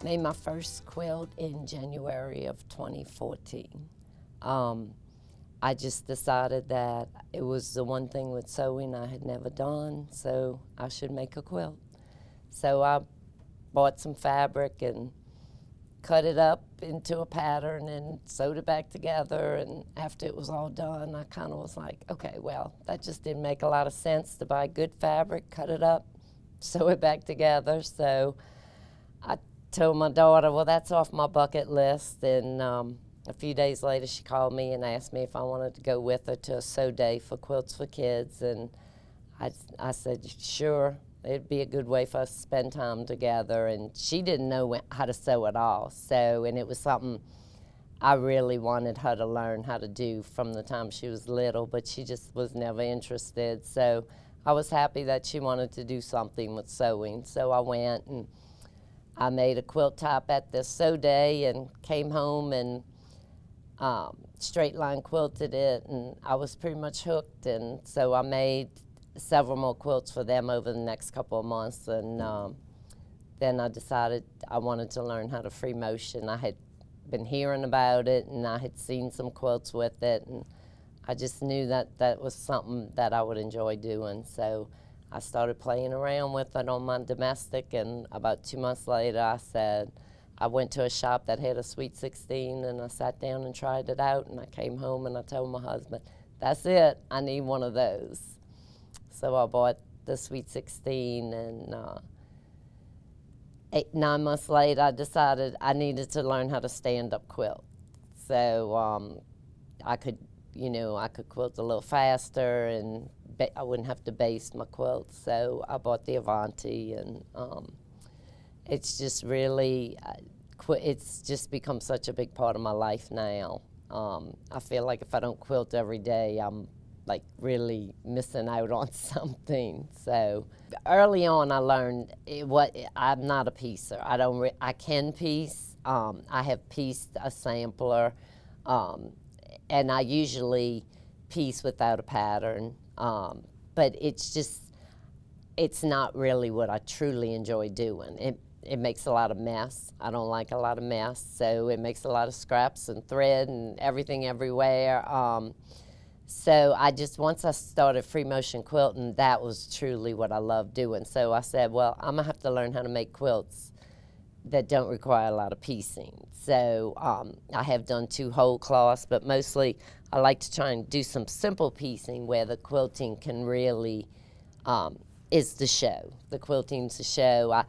Made my first quilt in January of 2014. I just decided that it was the one thing with sewing I had never done, so I should make a quilt. So I bought some fabric and cut it up into a pattern and sewed it back together, and after it was all done, I kind of was like, okay, well, that just didn't make a lot of sense to buy good fabric, cut it up, sew it back together. So I told my daughter, well, that's off my bucket list, and a few days later she called me and asked me if I wanted to go with her to a sew day for Quilts for Kids, and I said, sure. It'd be a good way for us to spend time together, and she didn't know how to sew at all. So, and it was something I really wanted her to learn how to do from the time she was little, but she just was never interested. So I was happy that she wanted to do something with sewing. So I went and I made a quilt top at this sew day and came home and straight line quilted it, and I was pretty much hooked. And so I made several more quilts for them over the next couple of months, and then I decided I wanted to learn how to free motion. I had been hearing about it, and I had seen some quilts with it, and I just knew that that was something that I would enjoy doing. So I started playing around with it on my domestic, and about 2 months later I went to a shop that had a Sweet 16, and I sat down and tried it out, and I came home and I told my husband, that's it, I need one of those. So I bought the Sweet 16, and 9 months later I decided I needed to learn how to stand up quilt. So I could quilt a little faster, and I wouldn't have to base my quilt. So I bought the Avanti, and it's just really, it's just become such a big part of my life now. I feel like if I don't quilt every day, I'm like really missing out on something. So early on I learned I'm not a piecer. I can piece. I have pieced a sampler, and I usually piece without a pattern, but it's not really what I truly enjoy doing. It makes a lot of mess. I don't like a lot of mess, so it makes a lot of scraps and thread and everything everywhere. So once I started free motion quilting, that was truly what I loved doing. So I said, well, I'm gonna have to learn how to make quilts that don't require a lot of piecing. So I have done 2 whole cloths, but mostly I like to try and do some simple piecing where the quilting can really is the show. The quilting's the show.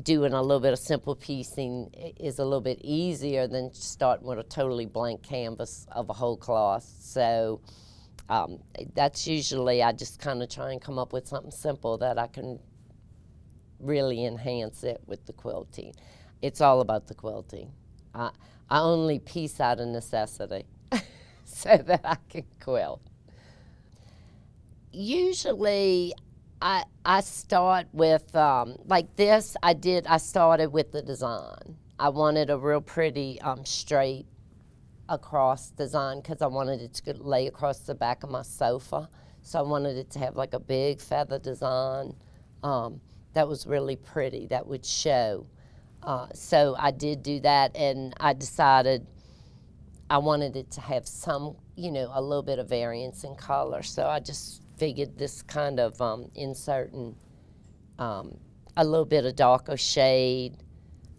Doing a little bit of simple piecing is a little bit easier than starting with a totally blank canvas of a whole cloth. So that's usually, I just kind of try and come up with something simple that I can really enhance it with the quilting. It's all about the quilting. I only piece out of necessity so that I can quilt. Usually I start with, like this, I started with the design. I wanted a real pretty straight across design because I wanted it to lay across the back of my sofa. So I wanted it to have like a big feather design that was really pretty, that would show. So I did do that, and I decided I wanted it to have some, a little bit of variance in color. So I just figured this kind of inserting a little bit of darker shade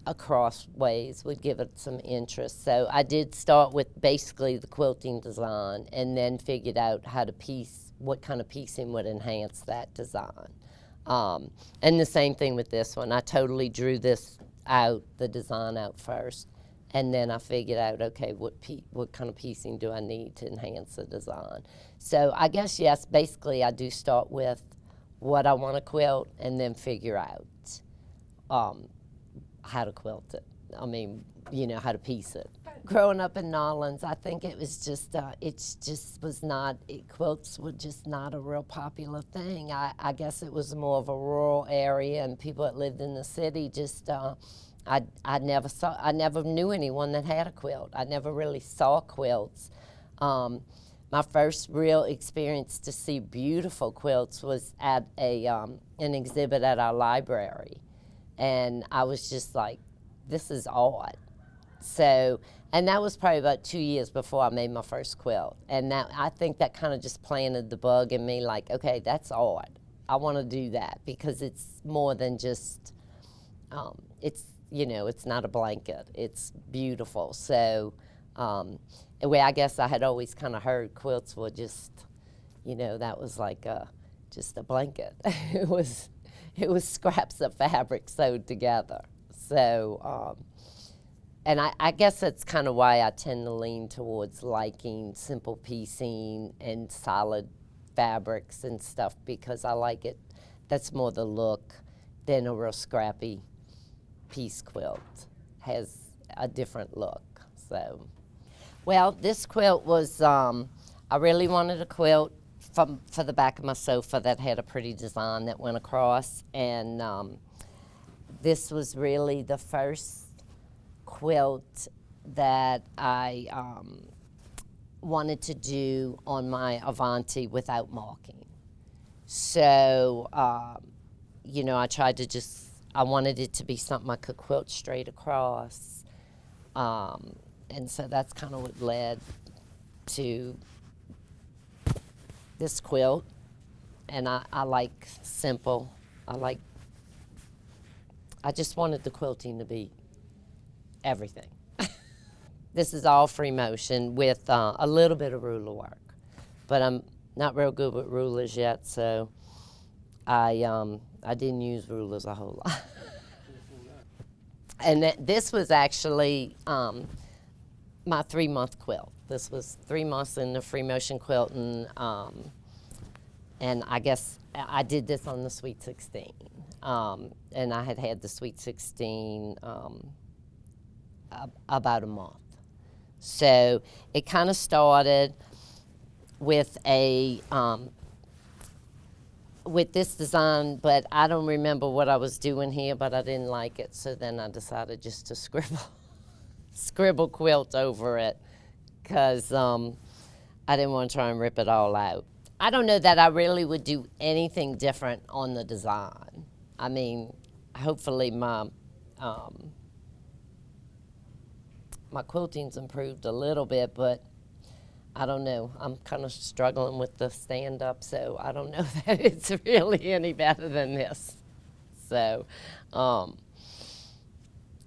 across ways would give it some interest. So I did start with basically the quilting design, and then figured out how to piece, what kind of piecing would enhance that design. And the same thing with this one. I totally drew this out, the design out first, and then I figured out, okay, what kind of piecing do I need to enhance the design? So I guess, yes, basically I do start with what I want to quilt and then figure out how to quilt it. I mean, how to piece it. Growing up in Nolens, I think it was just, quilts were just not a real popular thing. I guess it was more of a rural area, and people that lived in the city just, I never knew anyone that had a quilt. I never really saw quilts. My first real experience to see beautiful quilts was at an exhibit at our library. And I was just like, this is odd. So, and that was probably about 2 years before I made my first quilt. And that, I think that kind of just planted the bug in me, like, okay, that's odd. I want to do that because it's more than just, it's, you know, it's not a blanket. It's beautiful. So, the way I guess I had always kind of heard quilts were just, you know, that was like just a blanket. it was scraps of fabric sewed together. So, and I guess that's kind of why I tend to lean towards liking simple piecing and solid fabrics and stuff, because I like it. That's more the look than a real scrappy piece quilt. Has a different look. So, well, this quilt was, I really wanted a quilt for the back of my sofa that had a pretty design that went across, and this was really the first quilt that I wanted to do on my Avanti without marking. So, you know, I tried to I wanted it to be something I could quilt straight across. And so that's kind of what led to this quilt. And I like simple. I just wanted the quilting to be everything. This is all free motion with a little bit of ruler work. But I'm not real good with rulers yet, so I didn't use rulers a whole lot. And this was actually my 3-month quilt. This was 3 months in the free motion quilting, and I guess I did this on the Sweet 16. And I had the Sweet 16 about a month. So it kind of started with with this design, but I don't remember what I was doing here, but I didn't like it, so then I decided just to scribble quilt over it, because I didn't want to try and rip it all out. I don't know that I really would do anything different on the design. I mean, hopefully my quilting's improved a little bit, but I don't know. I'm kind of struggling with the stand-up, so I don't know that it's really any better than this. So,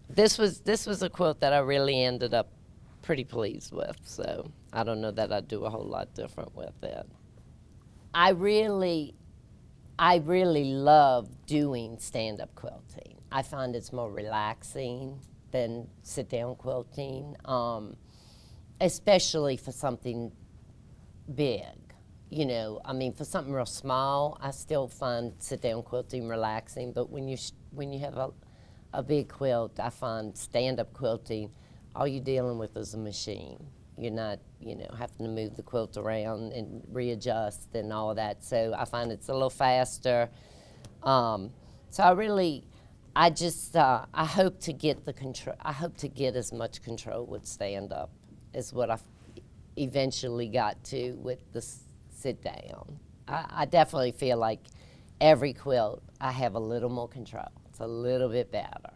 this was a quilt that I really ended up pretty pleased with. So I don't know that I'd do a whole lot different with it. I really love doing stand-up quilting. I find it's more relaxing than sit-down quilting. Especially for something big, you know. I mean, for something real small, I still find sit-down quilting relaxing. But when you have a big quilt, I find stand-up quilting, all you're dealing with is a machine. You're not, you know, having to move the quilt around and readjust and all of that. So I find it's a little faster. So I hope to get the control. I hope to get as much control with stand-up is what I eventually got to with the sit down. I definitely feel like every quilt I have a little more control. It's a little bit better.